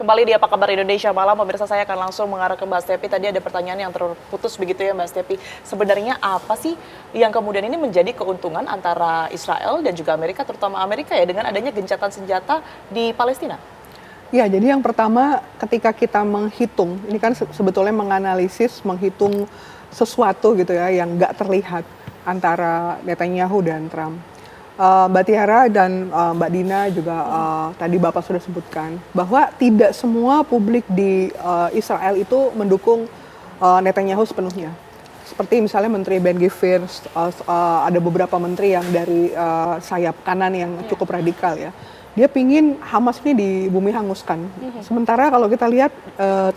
kembali di Apa Kabar Indonesia Malam. Pemirsa, saya akan langsung mengarah ke Mbak Stepi. Tadi ada pertanyaan yang terputus begitu ya Mbak Stepi. Sebenarnya apa sih yang kemudian ini menjadi keuntungan antara Israel dan juga Amerika, terutama Amerika ya, dengan adanya gencatan senjata di Palestina? Ya, jadi yang pertama ketika kita menghitung, ini kan sebetulnya menganalisis, menghitung sesuatu gitu ya yang nggak terlihat antara Netanyahu dan Trump. Mbak Tiara dan Mbak Dina juga tadi Bapak sudah sebutkan bahwa tidak semua publik di Israel itu mendukung Netanyahu sepenuhnya. Seperti misalnya Menteri Ben Gvir, ada beberapa menteri yang dari sayap kanan yang cukup radikal ya. Dia pingin Hamas ini di bumi hanguskan. Sementara kalau kita lihat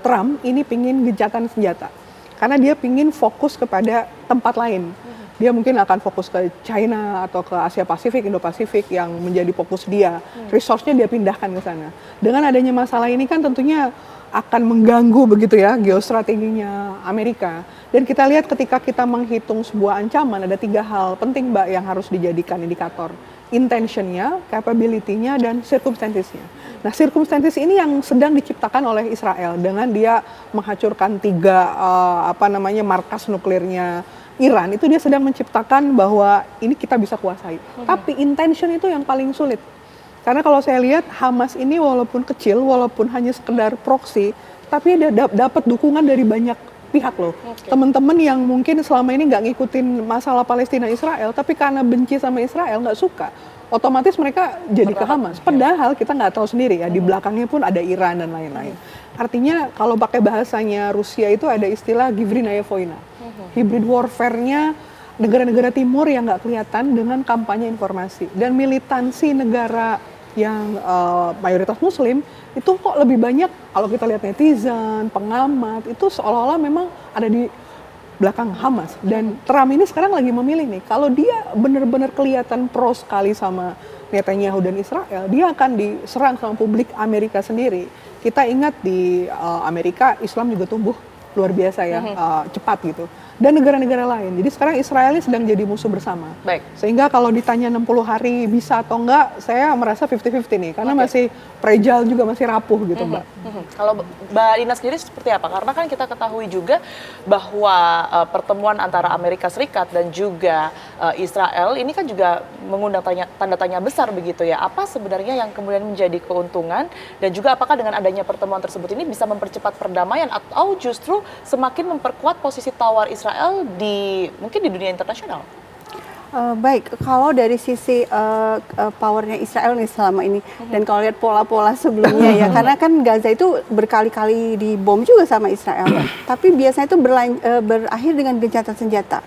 Trump ini pingin gencatan senjata. Karena dia pingin fokus kepada tempat lain. Dia mungkin akan fokus ke China atau ke Asia Pasifik, Indo-Pasifik yang menjadi fokus dia. Resource-nya dia pindahkan ke sana. Dengan adanya masalah ini kan tentunya akan mengganggu begitu ya geostrateginya Amerika. Dan kita lihat ketika kita menghitung sebuah ancaman, ada 3 hal penting Mbak yang harus dijadikan indikator. Intention-nya, capability-nya, dan circumstances-nya. Nah, circumstances ini yang sedang diciptakan oleh Israel dengan dia menghancurkan 3 markas nuklirnya Iran. Itu dia sedang menciptakan bahwa ini kita bisa kuasai. Tapi intention itu yang paling sulit. Karena kalau saya lihat Hamas ini walaupun kecil, walaupun hanya sekedar proksi, tapi dia dapat dukungan dari banyak pihak loh. Teman-teman yang mungkin selama ini nggak ngikutin masalah Palestina Israel, tapi karena benci sama Israel, nggak suka, otomatis mereka jadi ke Hamas. Padahal kita nggak tahu sendiri ya, di belakangnya pun ada Iran dan lain-lain. Artinya kalau pakai bahasanya Rusia itu ada istilah Givrinaya Voina. Hybrid warfare-nya negara-negara timur yang nggak kelihatan dengan kampanye informasi. Dan militansi negara yang mayoritas muslim itu kok lebih banyak, kalau kita lihat netizen, pengamat, itu seolah-olah memang ada di belakang Hamas. Dan Trump ini sekarang lagi memilih nih, kalau dia benar-benar kelihatan pro sekali sama Netanyahu dan Israel, dia akan diserang sama publik Amerika sendiri. Kita ingat di Amerika Islam juga tumbuh luar biasa ya, cepat gitu. Dan negara-negara lain. Jadi sekarang Israel ini sedang jadi musuh bersama. Baik. Sehingga kalau ditanya 60 hari bisa atau enggak, saya merasa 50-50 nih. Karena masih fragile juga, masih rapuh gitu Mbak. Kalau Mbak Dina sendiri seperti apa? Karena kan kita ketahui juga bahwa pertemuan antara Amerika Serikat dan juga Israel ini kan juga mengundang tanda tanya besar begitu ya. Apa sebenarnya yang kemudian menjadi keuntungan, dan juga apakah dengan adanya pertemuan tersebut ini bisa mempercepat perdamaian atau justru semakin memperkuat posisi tawar Israel mungkin di dunia internasional? Baik, kalau dari sisi powernya Israel nih selama ini, dan kalau lihat pola-pola sebelumnya ya, karena kan Gaza itu berkali-kali dibom juga sama Israel, tapi biasanya itu berakhir dengan gencatan senjata.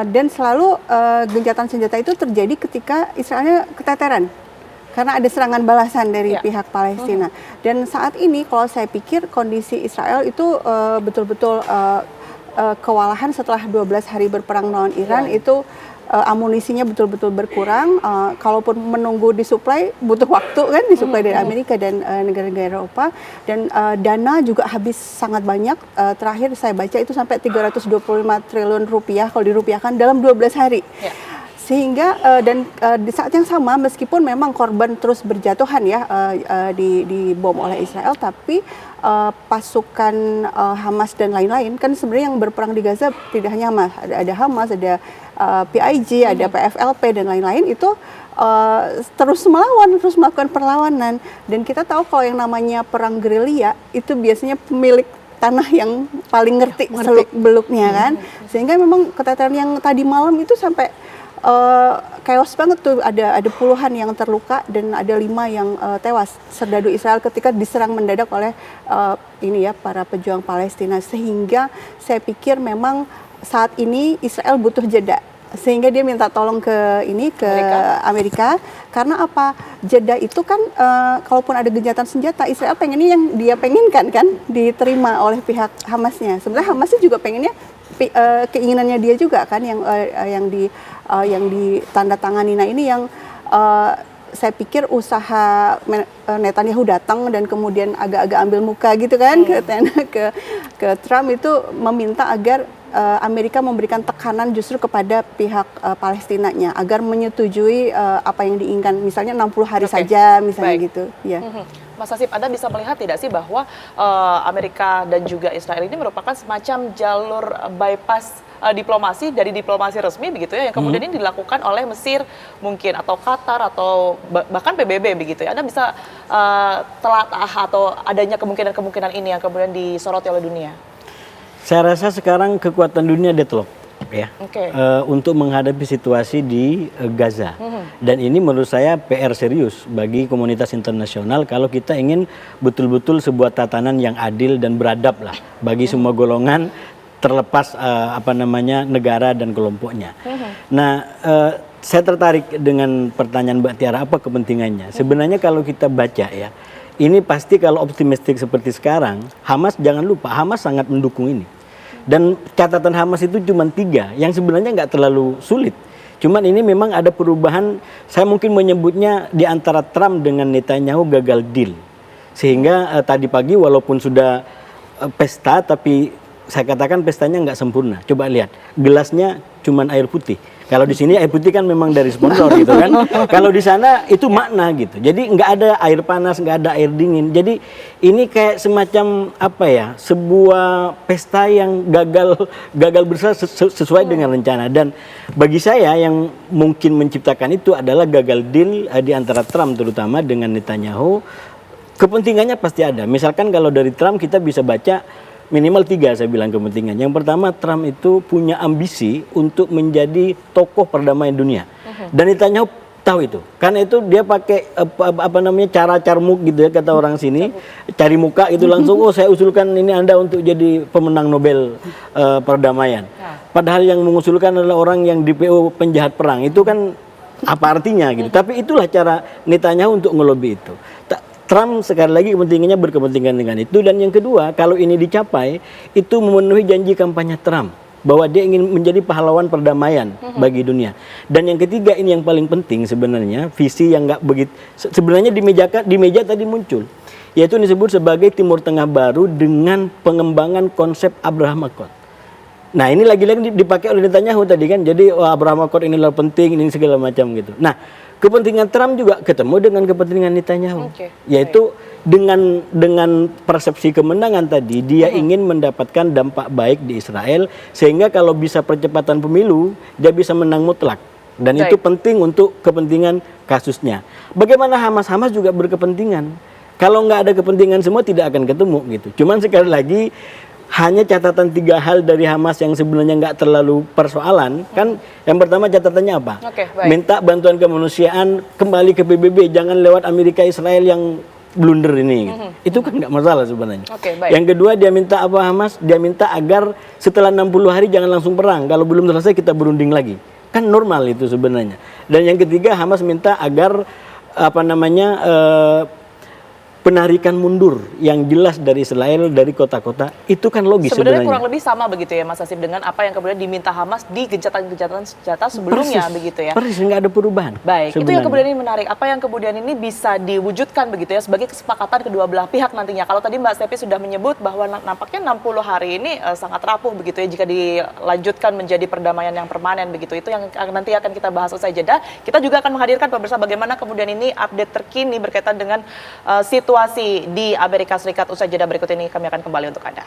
Dan selalu gencatan senjata itu terjadi ketika Israelnya keteteran, karena ada serangan balasan dari pihak Palestina. Dan saat ini kalau saya pikir kondisi Israel itu betul-betul kewalahan setelah 12 hari berperang melawan Iran. Itu amunisinya betul-betul berkurang. Kalaupun menunggu disuplai butuh waktu kan, disuplai dari Amerika dan negara-negara Eropa. Dan dana juga habis sangat banyak. Terakhir saya baca itu sampai 325 triliun rupiah kalau dirupiahkan dalam 12 hari. Sehingga di saat yang sama, meskipun memang korban terus berjatuhan ya dibom oleh Israel, tapi pasukan Hamas dan lain-lain, kan sebenarnya yang berperang di Gaza tidak hanya Hamas, ada Hamas, ada PIG, ada PFLP dan lain-lain, itu terus melakukan perlawanan. Dan kita tahu kalau yang namanya perang gerilya itu biasanya pemilik tanah yang paling ngerti seluk-beluknya kan. Sehingga memang keteteran yang tadi malam itu sampai chaos banget tuh, ada puluhan yang terluka dan ada 5 yang tewas, serdadu Israel ketika diserang mendadak oleh para pejuang Palestina. Sehingga saya pikir memang saat ini Israel butuh jeda, sehingga dia minta tolong ke Amerika. Karena apa? Jeda itu kan kalaupun ada gencatan senjata, Israel pengennya yang dia penginkan kan diterima oleh pihak Hamasnya. Sebenarnya Hamasnya juga pengennya keinginannya dia juga kan yang ditandatangani. Nah ini yang saya pikir usaha Netanyahu datang dan kemudian agak-agak ambil muka gitu kan ke Trump, itu meminta agar Amerika memberikan tekanan justru kepada pihak Palestinanya agar menyetujui apa yang diinginkan, misalnya 60 hari saja, misalnya gitu. Ya. Mas Hasib, Anda bisa melihat tidak sih bahwa Amerika dan juga Israel ini merupakan semacam jalur bypass diplomasi dari diplomasi resmi begitu ya, yang kemudian ini dilakukan oleh Mesir mungkin atau Qatar atau bahkan PBB begitu ya. Anda bisa telatah atau adanya kemungkinan-kemungkinan ini yang kemudian disoroti oleh dunia? Saya rasa sekarang kekuatan dunia deadlock ya, untuk menghadapi situasi di Gaza. Dan ini menurut saya PR serius bagi komunitas internasional kalau kita ingin betul-betul sebuah tatanan yang adil dan beradab lah bagi semua golongan, terlepas negara dan kelompoknya. Nah, saya tertarik dengan pertanyaan Mbak Tiara, apa kepentingannya? Sebenarnya kalau kita baca ya, ini pasti kalau optimistik seperti sekarang, Hamas jangan lupa, Hamas sangat mendukung ini. Dan catatan Hamas itu cuma 3, yang sebenarnya nggak terlalu sulit. Cuman ini memang ada perubahan, saya mungkin menyebutnya di antara Trump dengan Netanyahu gagal deal. Sehingga tadi pagi walaupun sudah pesta, tapi saya katakan pestanya nggak sempurna. Coba lihat, gelasnya cuman air putih. Kalau di sini air putih kan memang dari sponsor gitu kan. Kalau di sana itu makna gitu. Jadi nggak ada air panas, nggak ada air dingin. Jadi ini kayak semacam sebuah pesta yang gagal besar sesuai dengan rencana. Dan bagi saya yang mungkin menciptakan itu adalah gagal deal di antara Trump terutama dengan Netanyahu. Kepentingannya pasti ada. Misalkan kalau dari Trump kita bisa baca minimal 3 saya bilang kepentingan. Yang pertama, Trump itu punya ambisi untuk menjadi tokoh perdamaian dunia. Dan Netanyahu tahu itu. Karena itu dia pakai cara carmuk gitu ya kata orang sini, cari muka itu langsung, oh saya usulkan ini Anda untuk jadi pemenang Nobel perdamaian. Padahal yang mengusulkan adalah orang yang DPO penjahat perang. Itu kan apa artinya gitu. Tapi itulah cara Netanyahu untuk ngelobi itu. Trump sekali lagi kepentingannya berkepentingan dengan itu. Dan yang kedua, kalau ini dicapai, itu memenuhi janji kampanye Trump bahwa dia ingin menjadi pahlawan perdamaian bagi dunia. Dan yang ketiga, ini yang paling penting sebenarnya, visi yang nggak begitu sebenarnya di meja tadi muncul, yaitu disebut sebagai Timur Tengah baru dengan pengembangan konsep Abraham Accord. Nah, ini lagi-lagi dipakai oleh Netanyahu tadi kan. Jadi Abraham Accord inilah penting, ini segala macam gitu. Nah, kepentingan Trump juga ketemu dengan kepentingan Netanyahu, yaitu dengan persepsi kemenangan tadi, dia ingin mendapatkan dampak baik di Israel, sehingga kalau bisa percepatan pemilu, dia bisa menang mutlak. Dan itu penting untuk kepentingan kasusnya. Bagaimana Hamas? Hamas juga berkepentingan. Kalau nggak ada kepentingan semua tidak akan ketemu gitu. Cuman sekali lagi, hanya catatan 3 hal dari Hamas yang sebenarnya nggak terlalu persoalan kan. Yang pertama catatannya apa? Minta bantuan kemanusiaan kembali ke PBB, jangan lewat Amerika Israel yang blunder ini gitu. Itu kan nggak masalah sebenarnya. Yang kedua dia minta apa Hamas? Dia minta agar setelah 60 hari jangan langsung perang, kalau belum selesai kita berunding lagi. Kan normal itu sebenarnya. Dan yang ketiga Hamas minta agar penarikan mundur yang jelas dari Israel dari kota-kota, itu kan logis sebenarnya. Kurang lebih sama begitu ya Mas Hasib dengan apa yang kemudian diminta Hamas di gencatan-gencatan senjata sebelumnya begitu ya. Persis, nggak ada perubahan. Baik, sebenarnya. Itu yang kemudian ini menarik. Apa yang kemudian ini bisa diwujudkan begitu ya sebagai kesepakatan kedua belah pihak nantinya. Kalau tadi Mbak Stepi sudah menyebut bahwa nampaknya 60 hari ini sangat rapuh begitu ya jika dilanjutkan menjadi perdamaian yang permanen begitu. Itu yang nanti akan kita bahas usai jeda. Kita juga akan menghadirkan pemirsa bagaimana kemudian ini update terkini berkaitan dengan situasi di Amerika Serikat. Usai jeda berikut ini kami akan kembali untuk Anda.